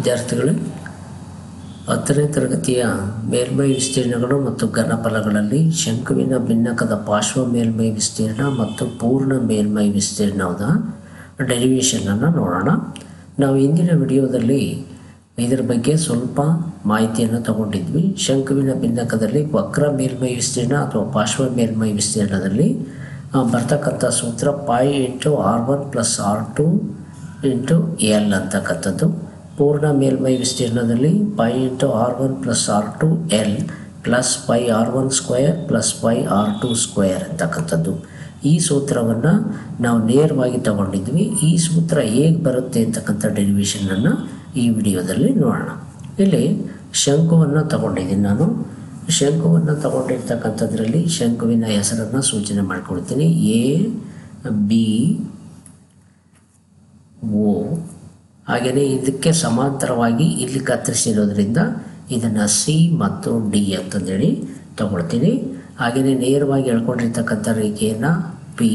ವಿದ್ಯಾರ್ಥಿಗಳು 10ನೇ ತರಗತಿಯ ಮೇಲ್ಮೈ ವಿಸ್ತೀರ್ಣಗಳು ಮತ್ತು ಘನಫಲಗಳಲ್ಲಿ ಶಂಕುವಿನ ಭಿನ್ನಕದ ಪಾರ್ಶ್ವ ಮೇಲ್ಮೈ ವಿಸ್ತೀರ್ಣ ಮತ್ತು ಪೂರ್ಣ ಮೇಲ್ಮೈ ವಿಸ್ತೀರ್ಣದ ಡೆರಿವೇಷನನ್ನು ನೋಡೋಣ. ನಾವು ಇಂದಿನ ವಿಡಿಯೋದಲ್ಲಿ ಇದರ ಬಗ್ಗೆ ಸ್ವಲ್ಪ ಮಾಹಿತಿಯನ್ನು ತಗೊಂಡಿದ್ವಿ. ಶಂಕುವಿನ ಭಿನ್ನಕದಲ್ಲಿ ವಕ್ರ ಮೇಲ್ಮೈ ವಿಸ್ತೀರ್ಣ ಅಥವಾ ಪಾರ್ಶ್ವ ಮೇಲ್ಮೈ ವಿಸ್ತೀರ್ಣದಲ್ಲಿ ಬರ್ತಕ್ಕಂಥ ಸೂತ್ರ π × r1 + r2 × l ಅಂತಕ್ಕಂಥದ್ದು. ಪೂರ್ಣ ಮೇಲ್ಮೈ ವಿಸ್ತೀರ್ಣದಲ್ಲಿ π × r1 + r2 l + πr1² + πr2² ಅಂತಕ್ಕಂಥದ್ದು. ಈ ಸೂತ್ರವನ್ನು ನಾವು ನೇರವಾಗಿ ತಗೊಂಡಿದ್ವಿ. ಈ ಸೂತ್ರ ಹೇಗೆ ಬರುತ್ತೆ ಅಂತಕ್ಕಂಥ ಡೆರಿವೇಷನನ್ನು ಈ ವಿಡಿಯೋದಲ್ಲಿ ನೋಡೋಣ. ಇಲ್ಲಿ ಶಂಕುವನ್ನು ತಗೊಂಡಿದ್ದೀನಿ ನಾನು. ಶಂಕುವನ್ನು ತಗೊಂಡಿರ್ತಕ್ಕಂಥದ್ರಲ್ಲಿ ಶಂಕುವಿನ ಹೆಸರನ್ನು ಸೂಚನೆ ಮಾಡಿಕೊಡ್ತೀನಿ. A B O. ಹಾಗೆಯೇ ಇದಕ್ಕೆ ಸಮಾಂತರವಾಗಿ ಇಲ್ಲಿ ಕತ್ತರಿಸಿರೋದ್ರಿಂದ ಇದನ್ನು C ಮತ್ತು D ಅಂತಂದೇಳಿ ತಗೊಳ್ತೀನಿ. ಹಾಗೆಯೇ ನೇರವಾಗಿ ಎಳ್ಕೊಂಡಿರ್ತಕ್ಕಂಥ ರೇಖೆಯನ್ನು P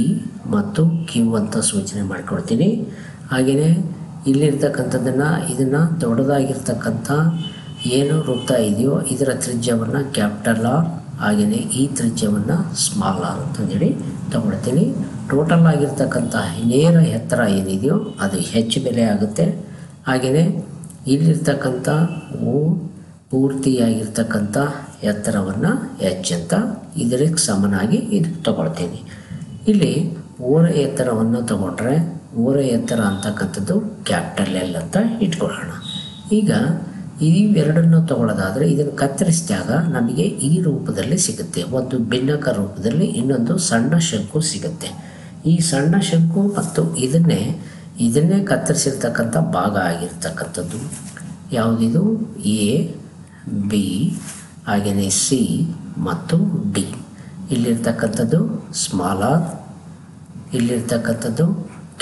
ಮತ್ತು Q ಅಂತ ಸೂಚನೆ ಮಾಡಿಕೊಡ್ತೀನಿ. ಹಾಗೆಯೇ ಇಲ್ಲಿರ್ತಕ್ಕಂಥದ್ದನ್ನು ಇದನ್ನು ದೊಡ್ಡದಾಗಿರ್ತಕ್ಕಂಥ ಏನು ವೃತ್ತ ಇದೆಯೋ ಇದರ ತ್ರಿಜ್ಯವನ್ನು ಕ್ಯಾಪಿಟಲ್ R, ಹಾಗೆಯೇ ಈ ತ್ರಿಜ್ಯವನ್ನು ಸ್ಮಾಲ್ r ಅಂತಂದೇಳಿ ತಗೊಳ್ತೀನಿ. ಟೋಟಲ್ ಆಗಿರ್ತಕ್ಕಂಥ ನೇರ ಎತ್ತರ ಏನಿದೆಯೋ ಅದು ಹೆಚ್ಚು ಬೆಲೆ ಆಗುತ್ತೆ. ಹಾಗೆಯೇ ಇಲ್ಲಿರ್ತಕ್ಕಂಥ ಪೂರ್ತಿಯಾಗಿರ್ತಕ್ಕಂಥ ಎತ್ತರವನ್ನು h ಅಂತ ಇದಕ್ಕೆ ಸಮನಾಗಿ ಇದು ತಗೊಳ್ತೀನಿ. ಇಲ್ಲಿ ಓರ ಎತ್ತರವನ್ನು ತಗೊಂಡ್ರೆ ಓರ ಎತ್ತರ ಅಂತಕ್ಕಂಥದ್ದು ಕ್ಯಾಪಿಟಲ್ L ಅಂತ ಇಟ್ಕೊಳ್ಳೋಣ. ಈಗ ಇವೆರಡನ್ನು ತಗೊಳ್ಳೋದಾದರೆ ಇದನ್ನು ಕತ್ತರಿಸಿದಾಗ ನಮಗೆ ಈ ರೂಪದಲ್ಲಿ ಸಿಗುತ್ತೆ. ಒಂದು ಭಿನ್ನಕ ರೂಪದಲ್ಲಿ ಇನ್ನೊಂದು ಸಣ್ಣ ಶಂಕು ಸಿಗುತ್ತೆ. ಈ ಸಣ್ಣ ಶಂಕು ಮತ್ತು ಇದನ್ನೇ ಕತ್ತರಿಸಿರ್ತಕ್ಕಂಥ ಭಾಗ ಆಗಿರ್ತಕ್ಕಂಥದ್ದು ಯಾವುದಿದು A B ಹಾಗೆಯೇ C ಮತ್ತು D. ಇಲ್ಲಿರ್ತಕ್ಕಂಥದ್ದು ಸ್ಮಾಲ್ r, ಇಲ್ಲಿರ್ತಕ್ಕಂಥದ್ದು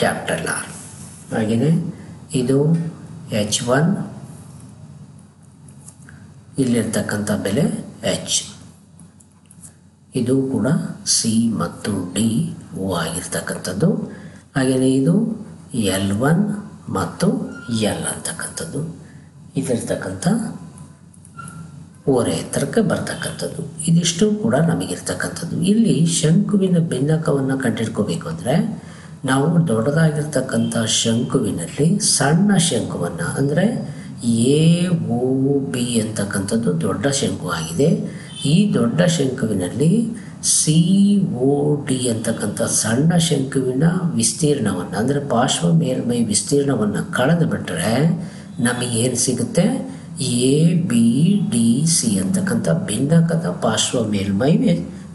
ಕ್ಯಾಪಿಟಲ್ R. ಹಾಗೆಯೇ ಇದು H1, ಇಲ್ಲಿರ್ತಕ್ಕಂಥ ಬೆಲೆ H. ಇದು ಕೂಡ C ಮತ್ತು D O ಆಗಿರ್ತಕ್ಕಂಥದ್ದು. ಹಾಗೆಯೇ ಇದು L1 ಮತ್ತು L ಅಂತಕ್ಕಂಥದ್ದು. ಇದಿರ್ತಕ್ಕಂಥ ಓರೆ ಎತ್ತರಕ್ಕೆ ಬರ್ತಕ್ಕಂಥದ್ದು. ಇದಿಷ್ಟು ಕೂಡ ನಮಗಿರ್ತಕ್ಕಂಥದ್ದು. ಇಲ್ಲಿ ಶಂಕುವಿನ ಭಿನ್ನಕವನ್ನು ಕಂಡುಹಿಡ್ಕೋಬೇಕು ಅಂದರೆ ನಾವು ದೊಡ್ಡದಾಗಿರ್ತಕ್ಕಂಥ ಶಂಕುವಿನಲ್ಲಿ ಸಣ್ಣ ಶಂಕುವನ್ನು ಅಂದರೆ AOB ಅಂತಕ್ಕಂಥದ್ದು ದೊಡ್ಡ ಶಂಕು ಆಗಿದೆ. ಈ ದೊಡ್ಡ ಶಂಕುವಿನಲ್ಲಿ COD ಅಂತಕ್ಕಂಥ ಸಣ್ಣ ಶಂಕುವಿನ ವಿಸ್ತೀರ್ಣವನ್ನು ಅಂದರೆ ಪಾರ್ಶ್ವ ಮೇಲ್ಮೈ ವಿಸ್ತೀರ್ಣವನ್ನು ಕಳೆದು ಬಿಟ್ಟರೆ ನಮಗೇನು ಸಿಗುತ್ತೆ? ABDC ಅಂತಕ್ಕಂಥ ಭಿನ್ನಕದ ಪಾರ್ಶ್ವ ಮೇಲ್ಮೈ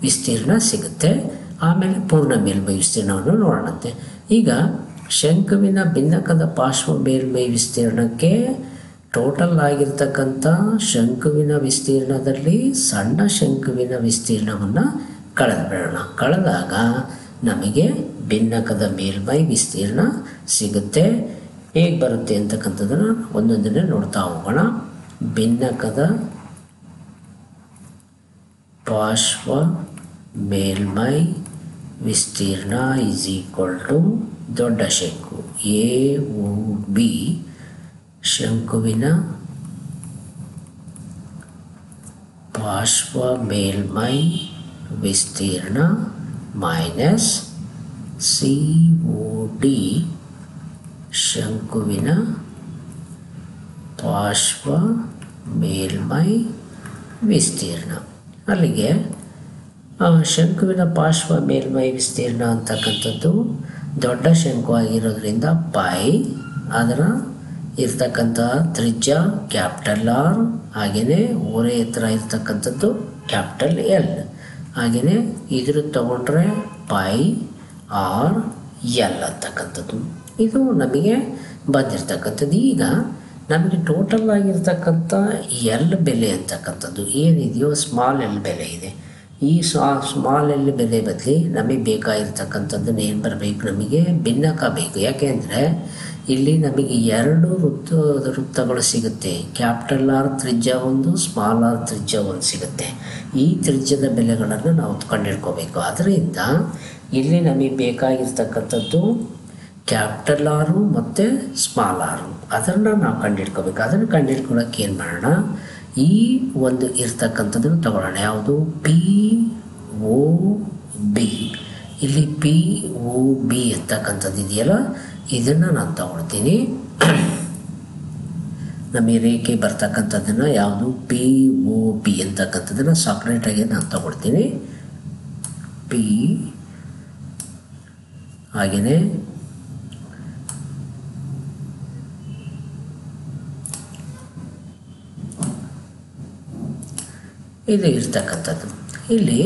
ವಿಸ್ತೀರ್ಣ ಸಿಗುತ್ತೆ. ಆಮೇಲೆ ಪೂರ್ಣ ಮೇಲ್ಮೈ ವಿಸ್ತೀರ್ಣವನ್ನು ನೋಡೋಣಂತೆ. ಈಗ ಶಂಕುವಿನ ಭಿನ್ನಕದ ಪಾರ್ಶ್ವ ಮೇಲ್ಮೈ ವಿಸ್ತೀರ್ಣಕ್ಕೆ ಟೋಟಲ್ ಆಗಿರ್ತಕ್ಕಂಥ ಶಂಕುವಿನ ವಿಸ್ತೀರ್ಣದಲ್ಲಿ ಸಣ್ಣ ಶಂಕುವಿನ ವಿಸ್ತೀರ್ಣವನ್ನು ಕಳೆದುಬಿಡೋಣ. ಕಳೆದಾಗ ನಮಗೆ ಭಿನ್ನಕದ ಮೇಲ್ಮೈ ವಿಸ್ತೀರ್ಣ ಸಿಗುತ್ತೆ. ಹೇಗೆ ಬರುತ್ತೆ ಅಂತಕ್ಕಂಥದ್ದನ್ನು ಒಂದೊಂದನ್ನೇ ನೋಡ್ತಾ ಹೋಗೋಣ. ಭಿನ್ನಕದ ಪಾರ್ಶ್ವ ಮೇಲ್ಮೈ ವಿಸ್ತೀರ್ಣ = ದೊಡ್ಡ ಶಂಕು AOB ಶಂಕುವಿನ ಪಾರ್ಶ್ವ ಮೇಲ್ಮೈ ವಿಸ್ತೀರ್ಣ ಮೈನಸ್ COD ಶಂಕುವಿನ ಪಾರ್ಶ್ವ ಮೇಲ್ಮೈ ವಿಸ್ತೀರ್ಣ. ಅಲ್ಲಿಗೆ ಶಂಕುವಿನ ಪಾರ್ಶ್ವ ಮೇಲ್ಮೈ ವಿಸ್ತೀರ್ಣ ಅಂತಕ್ಕಂಥದ್ದು ದೊಡ್ಡ ಶಂಕು ಆಗಿರೋದ್ರಿಂದ π, ಅದರ ಇರ್ತಕ್ಕಂಥ ತ್ರಿಜ್ಯ ಕ್ಯಾಪಿಟಲ್ R, ಹಾಗೆಯೇ ಓರೆ ಎತ್ತರ ಇರ್ತಕ್ಕಂಥದ್ದು ಕ್ಯಾಪಿಟಲ್ L. ಹಾಗೆಯೇ ಇದ್ರ ತಗೊಂಡ್ರೆ πr/l ಅಂತಕ್ಕಂಥದ್ದು ಇದು ನಮಗೆ ಬಂದಿರತಕ್ಕಂಥದ್ದು. ಈಗ ನಮಗೆ ಟೋಟಲ್ ಆಗಿರ್ತಕ್ಕಂಥ L ಬೆಲೆ ಅಂತಕ್ಕಂಥದ್ದು ಏನಿದೆಯೋ ಸ್ಮಾಲ್ L ಬೆಲೆ ಇದೆ. ಈ ಸ್ಮಾಲ್ L ಬೆಲೆ ಬದಲಿ ನಮಗೆ ಬೇಕಾಗಿರ್ತಕ್ಕಂಥದ್ದನ್ನು ಏನು ಬರಬೇಕು? ನಮಗೆ ಭಿನ್ನಕ ಬೇಕು. ಯಾಕೆಂದರೆ ಇಲ್ಲಿ ನಮಗೆ ಎರಡು ವೃತ್ತಗಳು ಸಿಗುತ್ತೆ. ಕ್ಯಾಪಿಟಲ್ R ತ್ರಿಜ್ಯ ಒಂದು, ಸ್ಮಾಲ್ r ತ್ರಿಜ್ಯ ಒಂದು ಸಿಗುತ್ತೆ. ಈ ತ್ರಿಜ್ಯದ ಬೆಲೆಗಳನ್ನು ನಾವು ಕಂಡುಹಿಡ್ಕೋಬೇಕು. ಅದರಿಂದ ಇಲ್ಲಿ ನಮಗೆ ಬೇಕಾಗಿರ್ತಕ್ಕಂಥದ್ದು ಕ್ಯಾಪಿಟಲ್ ಆರು ಮತ್ತು ಸ್ಮಾಲ್ ಆರು ಅದನ್ನು ನಾವು ಕಂಡುಹಿಡ್ಕೋಬೇಕು. ಅದನ್ನು ಕಂಡುಹಿಡ್ಕೊಳ್ಳೋಕೆ ಏನು ಮಾಡೋಣ, ಈ ಒಂದು ಇರ್ತಕ್ಕಂಥದ್ದನ್ನು ತಗೊಳ್ಳೋಣ. ಯಾವುದು POB. ಇಲ್ಲಿ POB ಅಂತಕ್ಕಂಥದ್ದು ಇದೆಯಲ್ಲ, ಇದನ್ನು ನಾನು ತಗೊಳ್ತೀನಿ. ನಮಗೆ ರೇಖೆ ಬರ್ತಕ್ಕಂಥದ್ದನ್ನು ಯಾವುದು POB ಅಂತಕ್ಕಂಥದ್ದನ್ನು ಸಪ್ರೇಟಾಗಿ ನಾನು ತಗೊಳ್ತೀನಿ. P ಹಾಗೆಯೇ ಇದು ಇರ್ತಕ್ಕಂಥದ್ದು. ಇಲ್ಲಿ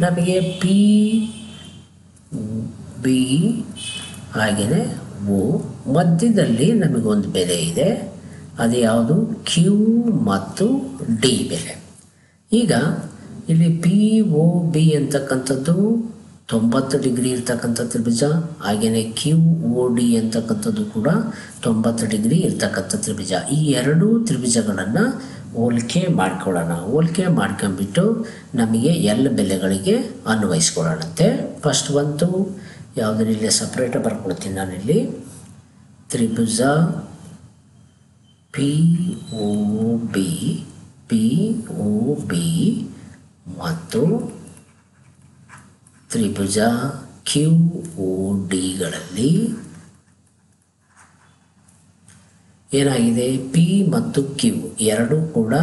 ನಮಗೆ PB ಹಾಗೆಯೇ O ಮಧ್ಯದಲ್ಲಿ ನಮಗೊಂದು ಬೆಲೆ ಇದೆ, ಅದು ಯಾವುದು Q ಮತ್ತು D ಬೆಲೆ. ಈಗ ಇಲ್ಲಿ POB ಅಂತಕ್ಕಂಥದ್ದು 90 ಡಿಗ್ರಿ ಇರ್ತಕ್ಕಂಥ ತ್ರಿಭುಜ, ಹಾಗೆಯೇ QOD ಅಂತಕ್ಕಂಥದ್ದು ಕೂಡ 90 ಡಿಗ್ರಿ ಇರ್ತಕ್ಕಂಥ ತ್ರಿಭುಜ. ಈ ಎರಡೂ ತ್ರಿಭುಜಗಳನ್ನು ಹೋಲಿಕೆ ಮಾಡ್ಕೊಳ್ಳೋಣ. ಹೋಲಿಕೆ ಮಾಡ್ಕೊಂಡ್ಬಿಟ್ಟು ನಮಗೆ ಎಲ್ಲ ಬೆಲೆಗಳಿಗೆ ಅನ್ವಯಿಸ್ಕೊಳ್ಳೋಣಂತೆ. ಫಸ್ಟ್ ಬಂತು ಯಾವುದನ್ನು ಇಲ್ಲಿ ಸಪ್ರೇಟಾಗಿ ಬರ್ಕೊಳ್ತೀನಿ ನಾನಿಲ್ಲಿ. ತ್ರಿಭುಜ POB ಮತ್ತು ತ್ರಿಭುಜ QODಗಳಲ್ಲಿ ಏನಾಗಿದೆ, P ಮತ್ತು Q ಎರಡೂ ಕೂಡ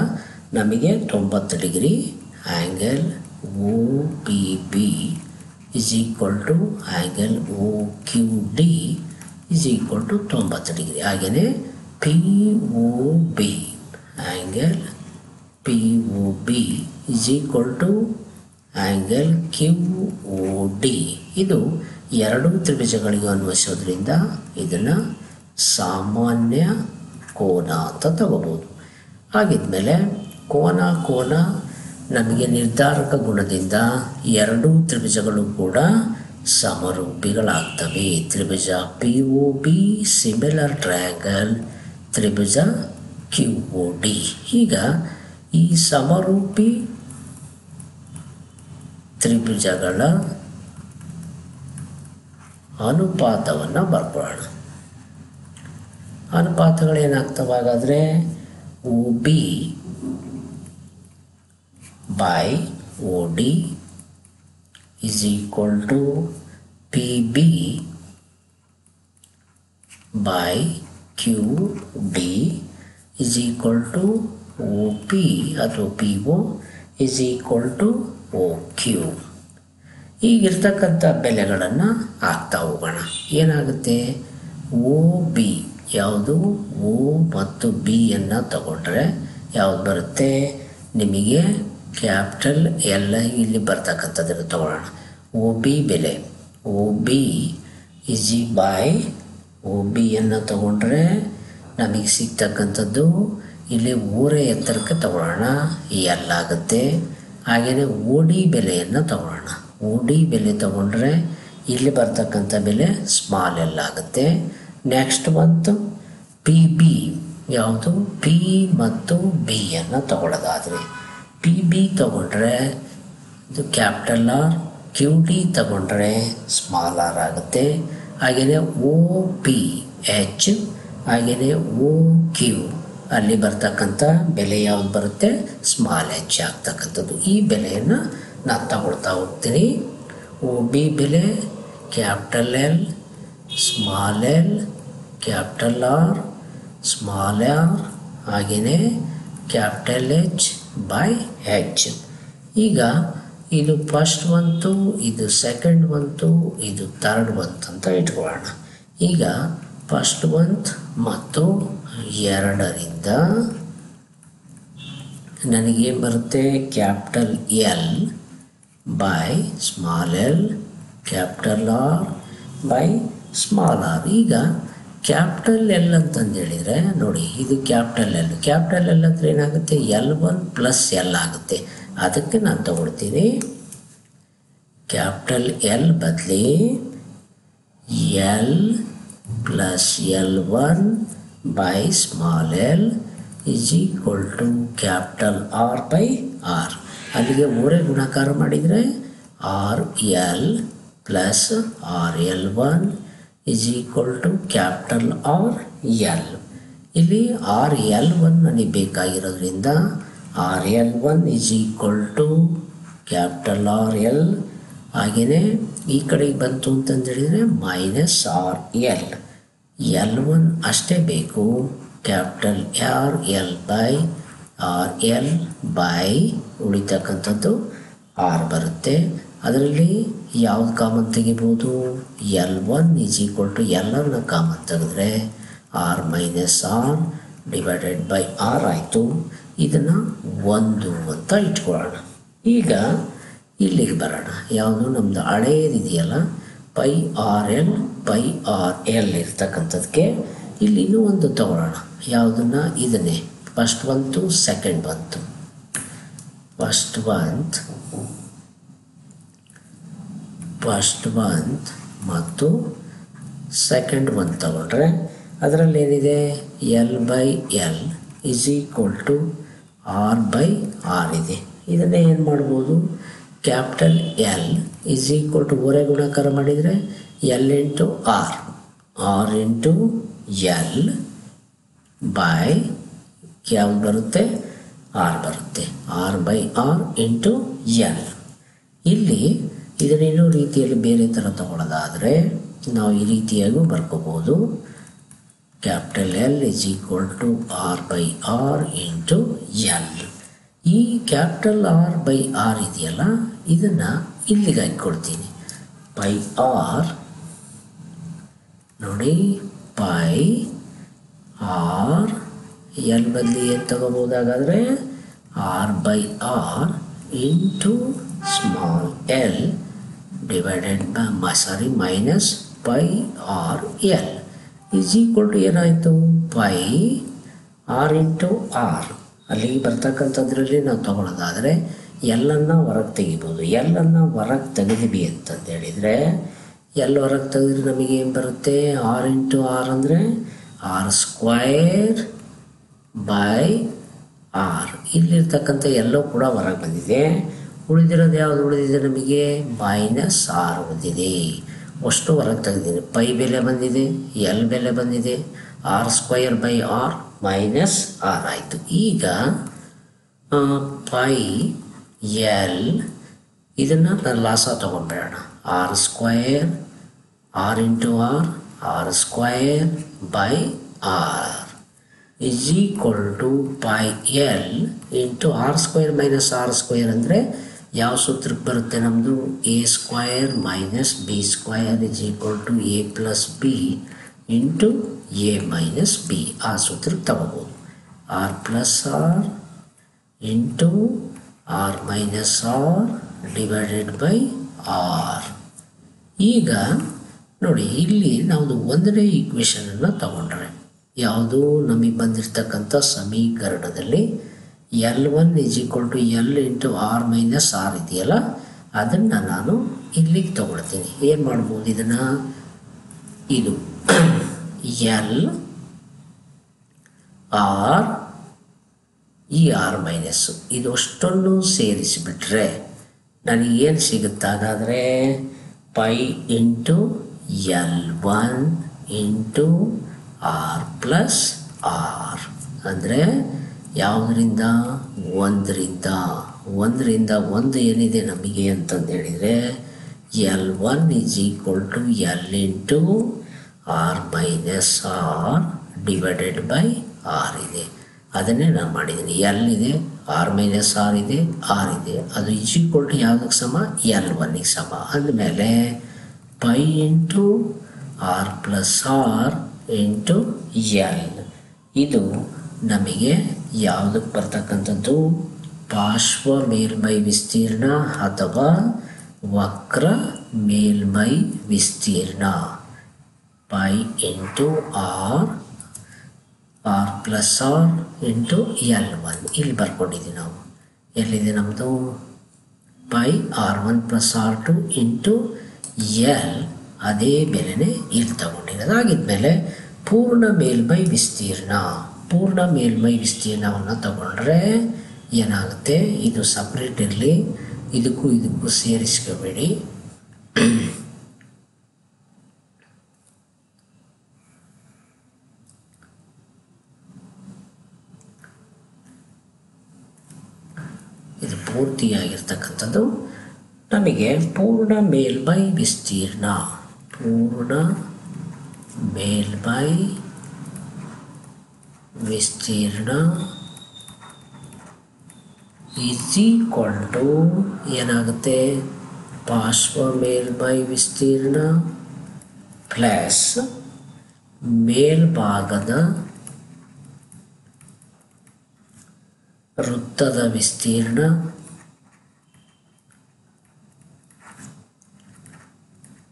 ನಮಗೆ 90 degree. Angle OPB is equal to angle OQD is equal to 90 degree. ಹಾಗೆಯೇ POB angle POB is equal to angle QOD. ಇದು ಎರಡೂ ತ್ರಿಭುಜಗಳಿಗೆ ಅನ್ವಯಿಸೋದ್ರಿಂದ ಇದನ್ನು ಸಾಮಾನ್ಯ ಕೋನ ಅಂತ ತಗೋಬೋದು. ಹಾಗಿದ್ಮೇಲೆ ಕೋನ ನಮಗೆ ನಿರ್ಧಾರಕ ಗುಣದಿಂದ ಎರಡೂ ತ್ರಿಭುಜಗಳು ಕೂಡ ಸಮರೂಪಿಗಳಾಗ್ತವೆ. ತ್ರಿಭುಜ POB ಸಿಮಿಲರ್ ಟ್ರಯಾಂಗಲ್ ತ್ರಿಭುಜ QOD. ಈಗ ಈ ಸಮರೂಪಿ ತ್ರಿಭುಜಗಳ ಅನುಪಾತವನ್ನು ಬರ್ಕೊಳ್ಳೋಣ. ಅನುಪಾತಗಳೇನಾಗ್ತವೆ ಹಾಗಾದರೆ, OB by OD is equal to PB by QD is equal to OP ಅಥವಾ PO is equal to OQ. ಈಗಿರ್ತಕ್ಕಂಥ ಬೆಲೆಗಳನ್ನು ಹಾಕ್ತಾ ಹೋಗೋಣ. ಏನಾಗುತ್ತೆ, OB ಯಾವುದು O ಮತ್ತು B ಅನ್ನು ತಗೊಂಡ್ರೆ ಯಾವುದು ಬರುತ್ತೆ, ನಿಮಗೆ ಕ್ಯಾಪಿಟಲ್ ಎಲ್ಲ ಇಲ್ಲಿ ಬರ್ತಕ್ಕಂಥದ್ದನ್ನು ತಗೊಳ್ಳೋಣ. OB ಬೆಲೆ OB ಬೈ OB ಅನ್ನು ತಗೊಂಡ್ರೆ ನಮಗೆ ಸಿಗ್ತಕ್ಕಂಥದ್ದು ಇಲ್ಲಿ ಓರೆ ಎತ್ತರಕ್ಕೆ ತಗೊಳ್ಳೋಣ, L ಆಗುತ್ತೆ. ಹಾಗೆಯೇ OD ಬೆಲೆಯನ್ನು ತಗೊಳ್ಳೋಣ. OD ಬೆಲೆ ತಗೊಂಡ್ರೆ ಇಲ್ಲಿ ಬರ್ತಕ್ಕಂಥ ಬೆಲೆ ಸ್ಮಾಲ್ L ಆಗುತ್ತೆ. ನೆಕ್ಸ್ಟ್ ಬಂತು PB ಯಾವುದು P ಮತ್ತು B ಅನ್ನು ತಗೊಳ್ಳೋದಾದರೆ PB ತಗೊಂಡ್ರೆ ಇದು ಕ್ಯಾಪಿಟಲ್ ಆರ್, QD ತಗೊಂಡ್ರೆ ಸ್ಮಾಲ್ ಆರ್ ಆಗುತ್ತೆ. ಹಾಗೆಯೇ OPH ಹಾಗೆಯೇ OQ ಅಲ್ಲಿ ಬರ್ತಕ್ಕಂಥ ಬೆಲೆ ಯಾವುದು ಬರುತ್ತೆ, ಸ್ಮಾಲ್ H ಆಗ್ತಕ್ಕಂಥದ್ದು. ಈ ಬೆಲೆಯನ್ನು ನಾನು ತಗೊಳ್ತಾ ಹೋಗ್ತೀನಿ. OB ಬೆಲೆ capital L small L capital R small R ಹಾಗೆಯೇ ಕ್ಯಾಪಿಟಲ್ H ಬೈ H. ಈಗ ಇದು ಫಸ್ಟ್ ಬಂತು, ಇದು ಸೆಕೆಂಡ್ ಬಂತು, ಇದು ಥರ್ಡ್ ಬಂತು ಅಂತ ಇಟ್ಕೊಳ್ಳೋಣ. ಈಗ ಫಸ್ಟ್ ಬಂತು ಮತ್ತು ಎರಡರಿಂದ ನನಗೇನು ಬರುತ್ತೆ, capital L by small L capital R by small R. ಈಗ ಕ್ಯಾಪಿಟಲ್ L ಅಂತಂದು ಹೇಳಿದರೆ ನೋಡಿ, ಇದು ಕ್ಯಾಪಿಟಲ್ L. ಕ್ಯಾಪಿಟಲ್ L ಅಂದರೆ ಏನಾಗುತ್ತೆ, L1 ಪ್ಲಸ್ L ಆಗುತ್ತೆ. ಅದಕ್ಕೆ ನಾನು ತಗೊಳ್ತೀನಿ ಕ್ಯಾಪಿಟಲ್ L ಬದಲಿ L plus L1 by small L is equal to capital R by R. ಅಲ್ಲಿಗೆ ಮೂರೇ ಗುಣಾಕಾರ ಮಾಡಿದರೆ RL plus RL1 is equal to capital R L. ಇಲ್ಲಿ ಆರ್ ಎಲ್ ಒನ್ ನನಗೆ ಬೇಕಾಗಿರೋದ್ರಿಂದ R L one is equal to capital R L. ಹಾಗೆಯೇ ಈ ಕಡೆಗೆ ಬಂತು ಅಂತಂದು ಹೇಳಿದರೆ ಮೈನಸ್ ಆರ್ ಎಲ್ ಒನ್ ಅಷ್ಟೇ ಬೇಕು. Capital R L by R L by ಉಳಿತಕ್ಕಂಥದ್ದು ಆರ್ ಬರುತ್ತೆ. ಅದರಲ್ಲಿ ಯಾವ್ದು ಕಾಮನ್ ತೆಗಿಬೋದು? L one is equal to ಎಲ್ಲರನ್ನ ಕಾಮನ್ ತೆಗೆದ್ರೆ R minus R divided by R ಆಯಿತು. ಇದನ್ನು 1 ಅಂತ ಇಟ್ಕೊಳ್ಳೋಣ. ಈಗ ಇಲ್ಲಿಗೆ ಬರೋಣ. ಯಾವುದು ನಮ್ಮದು ಹಳೇದಿದೆಯಲ್ಲ ಪೈ ಆರ್ ಎಲ್ ಇರ್ತಕ್ಕಂಥದ್ದಕ್ಕೆ ಇಲ್ಲಿ ಇನ್ನೂ ಒಂದು ತಗೊಳ್ಳೋಣ. ಯಾವುದನ್ನು? ಇದನ್ನೇ ಫಸ್ಟ್ ಬಂತು, ಸೆಕೆಂಡ್ ಬಂತು. ಫಸ್ಟ್ ಬಂತ್ ಮತ್ತು ಸೆಕೆಂಡ್ ಬಂತ್ ತಗೊಂಡ್ರೆ ಅದರಲ್ಲಿ ಏನಿದೆ? L by L is equal to R by R ಇದೆ. ಇದನ್ನೇ ಏನು ಮಾಡ್ಬೋದು? Capital L is equal to ಹೊರೆ ಗುಣಾಕಾರ ಮಾಡಿದರೆ L into R into L by ಯಾವ್ದು ಬರುತ್ತೆ? ಆರ್ ಬರುತ್ತೆ. R by R into L. ಇಲ್ಲಿ ಇದನ್ನೇನೋ ರೀತಿಯಲ್ಲಿ ಬೇರೆ ಥರ ತಗೊಳ್ಳೋದಾದರೆ ನಾವು ಈ ರೀತಿಯಾಗೂ ಬರ್ಕೋಬೋದು. Capital L is equal to R by R into L. ಈ ಕ್ಯಾಪಿಟಲ್ ಆರ್ ಬೈ ಆರ್ ಇದೆಯಲ್ಲ, ಇದನ್ನು ಇಲ್ಲಿಗೆ ಹಾಕ್ಕೊಡ್ತೀನಿ. ಪೈ ಆರ್ ನೋಡಿ, ಪೈ ಆರ್ ಎಲ್ ಬದಲಿ ಏನು ತಗೋಬೋದಾಗಾದರೆ R by R into small L divided by minus pi R L is equal to ಏನಾಯಿತು? Pi R into R. ಅಲ್ಲಿಗೆ ಬರ್ತಕ್ಕಂಥದ್ರಲ್ಲಿ ನಾವು ತಗೊಳ್ಳೋದಾದರೆ ಎಲ್ಲನ್ನು ಹೊರಗೆ ತೆಗಿಬೋದು. ಎಲ್ಲನ್ನು ಹೊರಗೆ ತೆಗೆದಿವಿ ಅಂತಂದು ಹೇಳಿದರೆ ಎಲ್ಲಿ ಹೊರಗೆ ತೆಗೆದ್ರೆ ನಮಗೆ ಏನು ಬರುತ್ತೆ? ಆರ್ ಇಂಟು ಆರ್ ಅಂದರೆ ಆರ್ ಸ್ಕ್ವೈರ್ ಬೈ ಆರ್. ಇಲ್ಲಿರ್ತಕ್ಕಂಥ ಎಲ್ಲೋ ಕೂಡ ಹೊರಗೆ ಬಂದಿದೆ. ಉಳಿದಿರೋದು ಯಾವುದು ಉಳಿದಿದೆ? ನಮಗೆ ಮೈನಸ್ ಆರ್ ಉಳಿದಿದೆ. ಅಷ್ಟು ಹೊರಗೆ ತೆಗೆದಿದೆ. ಪೈ ಬೆಲೆ ಬಂದಿದೆ, ಎಲ್ ಬೆಲೆ ಬಂದಿದೆ. R square by R minus R ಆಯಿತು. ಈಗ ಪೈ ಎಲ್ ಇದನ್ನು ಲಾಸ ತೊಗೊಂಡ್ಬಿಡೋಣ. R square R into R square by R is equal to pi L into R square minus R square ಅಂದರೆ ಯಾವ ಸೂತ್ರಕ್ಕೆ ಬರುತ್ತೆ ನಮ್ಮದು? A square minus B square is equal to A plus B into A minus B. ಆ ಸೂತ್ರಕ್ಕೆ ತಗೋಬೋದು. R plus R into R minus R divided by R. ಈಗ ನೋಡಿ, ಇಲ್ಲಿ ನಾವು ಒಂದನೇ ಈಕ್ವೇಷನನ್ನು ತಗೊಂಡ್ರೆ ಯಾವುದು ನಮಗೆ ಬಂದಿರತಕ್ಕಂಥ ಸಮೀಕರಣದಲ್ಲಿ L one is equal to L into R minus R ಇದೆಯಲ್ಲ, ಅದನ್ನು ನಾನು ಇಲ್ಲಿಗೆ ತಗೊಳ್ತೀನಿ. ಏನು ಮಾಡ್ಬೋದು ಇದನ್ನು? ಇದು ಎಲ್ ಆರ್ ಈ ಆರ್ ಮೈನಸ್ಸು ಇದು ಅಷ್ಟನ್ನು ಸೇರಿಸಿಬಿಟ್ರೆ ನನಗೇನು ಸಿಗುತ್ತಾಗಾದರೆ pi into L one into R plus R. ಅಂದರೆ ಯಾವುದರಿಂದ? ಒಂದರಿಂದ ಒಂದು ಏನಿದೆ ನಮಗೆ ಅಂತಂದು ಹೇಳಿದರೆ L one is equal to L into R minus R divided by R ಇದೆ. ಅದನ್ನೇ ನಾನು ಮಾಡಿದ್ದೀನಿ. ಎಲ್ ಇದೆ, ಆರ್ ಮೈನಸ್ ಆರ್ ಇದೆ, ಆರ್ ಇದೆ. ಅದು ಈಸ್ ಈಕ್ವಲ್ ಟು ಯಾವುದಕ್ಕೆ ಸಮ? ಎಲ್ ಒನ್ನಿಗೆ ಸಮ. ಅಂದಮೇಲೆ pi into R plus R into L ಇದು ನಮಗೆ ಯಾವುದಕ್ಕೆ ಬರ್ತಕ್ಕಂಥದ್ದು? ಪಾರ್ಶ್ವ ಮೇಲ್ಮೈ ವಿಸ್ತೀರ್ಣ ಅಥವಾ ವಕ್ರ ಮೇಲ್ಮೈ ವಿಸ್ತೀರ್ಣ. Pi into R plus R into L one ಇಲ್ಲಿ ಬರ್ಕೊಂಡಿದ್ದೀವಿ ನಾವು. ಎಲ್ಲಿದೆ ನಮ್ಮದು? Pi R one plus R two into L ಅದೇ ಬೆಲೆನೇ ಇಲ್ಲಿ ತಗೊಂಡಿರೋದು. ಆಗಿದ್ಮೇಲೆ ಪೂರ್ಣ ಮೇಲ್ಮೈ ವಿಸ್ತೀರ್ಣವನ್ನು ತಗೊಂಡ್ರೆ ಏನಾಗುತ್ತೆ? ಇದು ಸಪ್ರೇಟ್ ಇರಲಿ, ಇದಕ್ಕೂ ಸೇರಿಸ್ಕೋಬೇಡಿ. ಇದು ಪೂರ್ತಿಯಾಗಿರ್ತಕ್ಕಂಥದ್ದು. ನಮಗೆ ಪೂರ್ಣ ಮೇಲ್ಮೈ ವಿಸ್ತೀರ್ಣ = ಏನಾಗುತ್ತೆ, ಪಾರ್ಶ್ವ ಮೇಲ್ಮೈ ವಿಸ್ತೀರ್ಣ ಪ್ಲಸ್ ಮೇಲ್ಭಾಗದ ವೃತ್ತದ ವಿಸ್ತೀರ್ಣ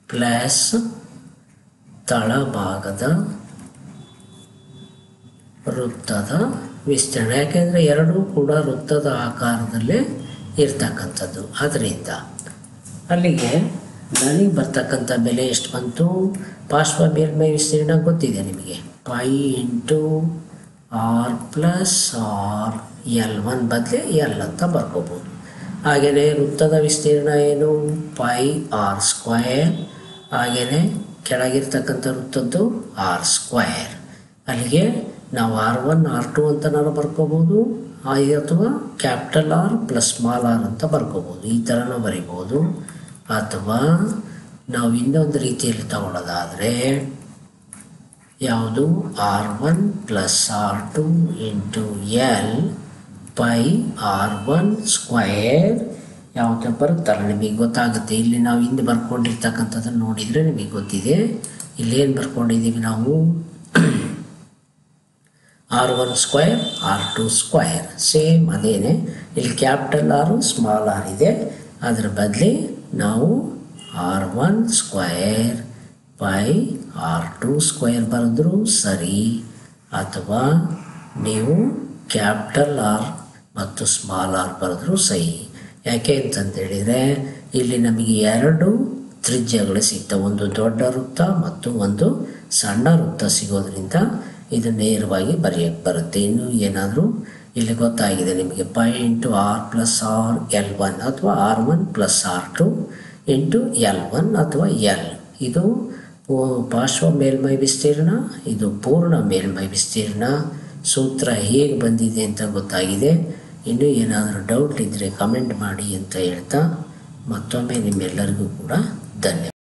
ಪ್ಲಸ್ ತಳಭಾಗದ ವೃತ್ತದ ವಿಸ್ತೀರ್ಣ. ಯಾಕೆಂದರೆ ಎರಡೂ ಕೂಡ ವೃತ್ತದ ಆಕಾರದಲ್ಲೇ ಇರ್ತಕ್ಕಂಥದ್ದು. ಅದರಿಂದ ಅಲ್ಲಿಗೆ ನನಗೆ ಬರ್ತಕ್ಕಂಥ ಬೆಲೆ ಎಷ್ಟು ಬಂತು? ಪಾರ್ಶ್ವ ಮೇಲ್ಮೈ ವಿಸ್ತೀರ್ಣ ಗೊತ್ತಿದೆ ನಿಮಗೆ, π × r + r L1 ಬದಲೇ L ಅಂತ ಬರ್ಕೋಬೋದು. ಹಾಗೆಯೇ ವೃತ್ತದ ವಿಸ್ತೀರ್ಣ ಏನು? πr². ಹಾಗೆಯೇ ಕೆಳಗಿರ್ತಕ್ಕಂಥ ವೃತ್ತದ್ದು r². ಅಲ್ಲಿಗೆ ನಾವು R1 R2 ಅಂತ ನಾನು ಬರ್ಕೋಬೋದು, ಅಥವಾ ಕ್ಯಾಪಿಟಲ್ R + ಸ್ಮಾಲ್ r ಅಂತ ಬರ್ಕೋಬೋದು. ಈ ಥರ ನಾವು ಬರಿಬೋದು. ಅಥವಾ ನಾವು ಇನ್ನೊಂದು ರೀತಿಯಲ್ಲಿ ತಗೊಳ್ಳೋದಾದರೆ ಯಾವುದು? R1 + R2 × L πr1² ಯಾವುದು ಬರುತ್ತಲ್ಲ ನಿಮಗೆ ಗೊತ್ತಾಗುತ್ತೆ. ಇಲ್ಲಿ ನಾವು ಹಿಂದೆ ಬರ್ಕೊಂಡಿರ್ತಕ್ಕಂಥದ್ದನ್ನು ನೋಡಿದರೆ ನಿಮಗೆ ಗೊತ್ತಿದೆ. ಇಲ್ಲೇನು ಬರ್ಕೊಂಡಿದ್ದೀವಿ ನಾವು? R1² R2² ಸೇಮ್ ಅದೇನೆ. ಇಲ್ಲಿ ಕ್ಯಾಪಿಟಲ್ R ಸ್ಮಾಲ್ r ಇದೆ, ಅದರ ಬದಲಿ ನಾವು R1² πr2² ಬರೆದ್ರೂ ಸರಿ, ಅಥವಾ ನೀವು ಕ್ಯಾಪಿಟಲ್ R ಮತ್ತು ಸ್ಮಾಲ್ r ಬರೆದ್ರೂ ಸರಿ. ಯಾಕೆ ಅಂತಂತೇಳಿದರೆ ಇಲ್ಲಿ ನಮಗೆ ಎರಡು ತ್ರಿಜ್ಯಗಳು ಸಿಗ್ತವೆ, ಒಂದು ದೊಡ್ಡ ವೃತ್ತ ಮತ್ತು ಒಂದು ಸಣ್ಣ ವೃತ್ತ ಸಿಗೋದ್ರಿಂದ ಇದು ನೇರವಾಗಿ ಬರೆಯೋಕ್ಕೆ ಬರುತ್ತೆ. ಇನ್ನು ಏನಾದರೂ ಇಲ್ಲಿ ಗೊತ್ತಾಗಿದೆ ನಿಮಗೆ, π × r + r L1 ಅಥವಾ R1 + R2 × L1 ಅಥವಾ L. ಇದು ಪಾರ್ಶ್ವ ಮೇಲ್ಮೈ ವಿಸ್ತೀರ್ಣ, ಇದು ಪೂರ್ಣ ಮೇಲ್ಮೈ ವಿಸ್ತೀರ್ಣ. ಸೂತ್ರ ಹೇಗೆ ಬಂದಿದೆ ಅಂತ ಗೊತ್ತಾಗಿದೆ. ಇನ್ನೂ ಏನಾದರೂ ಡೌಟ್ ಇದ್ದರೆ ಕಮೆಂಟ್ ಮಾಡಿ ಅಂತ ಹೇಳ್ತಾ ಮತ್ತೊಮ್ಮೆ ನಿಮ್ಮೆಲ್ಲರಿಗೂ ಕೂಡ ಧನ್ಯವಾದ.